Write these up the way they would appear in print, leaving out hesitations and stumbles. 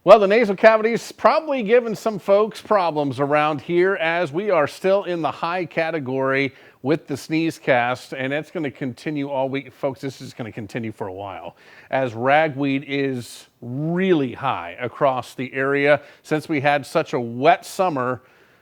Well, the nasal cavity is probably giving some folks problems around here as we are still in the high category with the sneeze cast, and it's going to continue all week. Folks, this is going to continue for a while as ragweed is really high across the area. Since we had such a wet summer,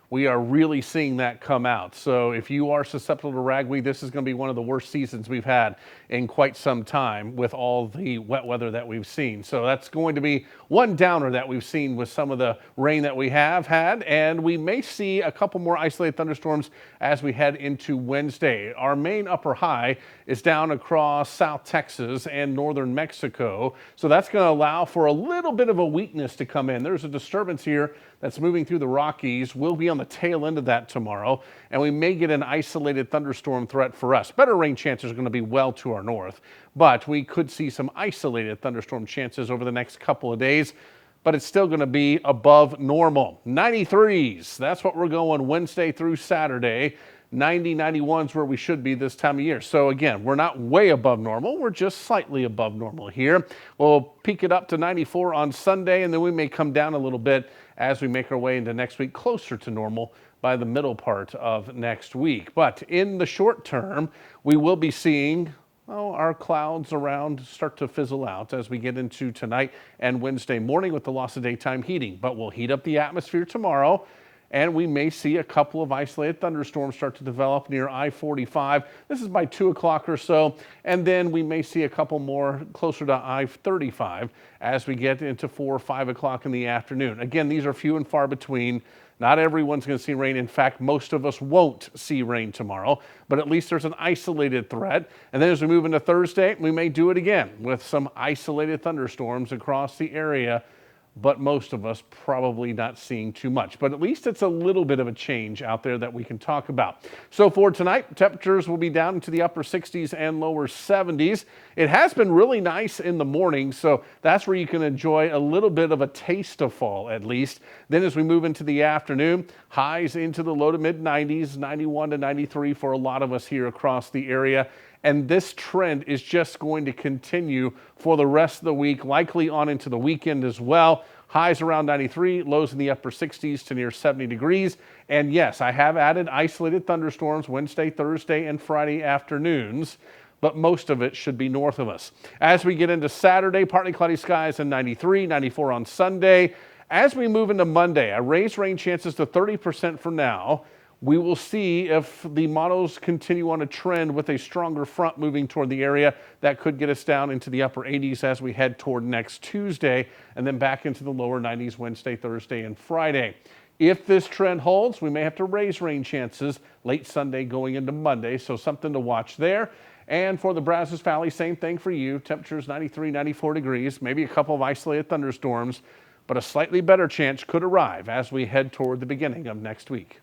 we are really seeing that come out. So if you are susceptible to ragweed, this is going to be one of the worst seasons we've had in quite some time with all the wet weather that we've seen. So that's going to be one downer that we've seen with some of the rain that we have had. And we may see a couple more isolated thunderstorms as we head into Wednesday. Our main upper high is down across South Texas and northern Mexico. So that's going to allow for a little bit of a weakness to come in. There's a disturbance here that's moving through the Rockies. We'll be on the tail end of that tomorrow, and we may get an isolated thunderstorm threat for us. Better rain chances are going to be well to our north, but we could see some isolated thunderstorm chances over the next couple of days, but it's still going to be above normal. 93s, that's what we're going Wednesday through Saturday. 90, 91 is where we should be this time of year. So again, we're not way above normal. We're just slightly above normal here. We'll peak it up to 94 on Sunday, and then we may come down a little bit as we make our way into next week, closer to normal by the middle part of next week. But in the short term, we will be seeing our clouds around start to fizzle out as we get into tonight and Wednesday morning with the loss of daytime heating. But we'll heat up the atmosphere tomorrow, and we may see a couple of isolated thunderstorms start to develop near I-45. This is by 2 o'clock or so, and then we may see a couple more closer to I-35 as we get into 4 or 5 o'clock in the afternoon. Again, these are few and far between. Not everyone's going to see rain. In fact, most of us won't see rain tomorrow, but at least there's an isolated threat. And then as we move into Thursday, we may do it again with some isolated thunderstorms across the area, but most of us probably not seeing too much. But at least it's a little bit of a change out there that we can talk about. So for tonight, temperatures will be down into the upper 60s and lower 70s. It has been really nice in the morning, so that's where you can enjoy a little bit of a taste of fall at least. Then as we move into the afternoon, highs into the low to mid 90s, 91 to 93 for a lot of us here across the area. And this trend is just going to continue for the rest of the week, likely on into the weekend as well. Highs around 93, lows in the upper 60s to near 70 degrees. And yes, I have added isolated thunderstorms Wednesday, Thursday, and Friday afternoons, but most of it should be north of us. As we get into Saturday, partly cloudy skies and 93, 94 on Sunday. As we move into Monday, I raise rain chances to 30% for now. We will see if the models continue on a trend with a stronger front moving toward the area. That could get us down into the upper 80s as we head toward next Tuesday, and then back into the lower 90s Wednesday, Thursday, and Friday. If this trend holds, we may have to raise rain chances late Sunday going into Monday, so something to watch there. And for the Brazos Valley, same thing for you. Temperatures 93, 94 degrees, maybe a couple of isolated thunderstorms, but a slightly better chance could arrive as we head toward the beginning of next week.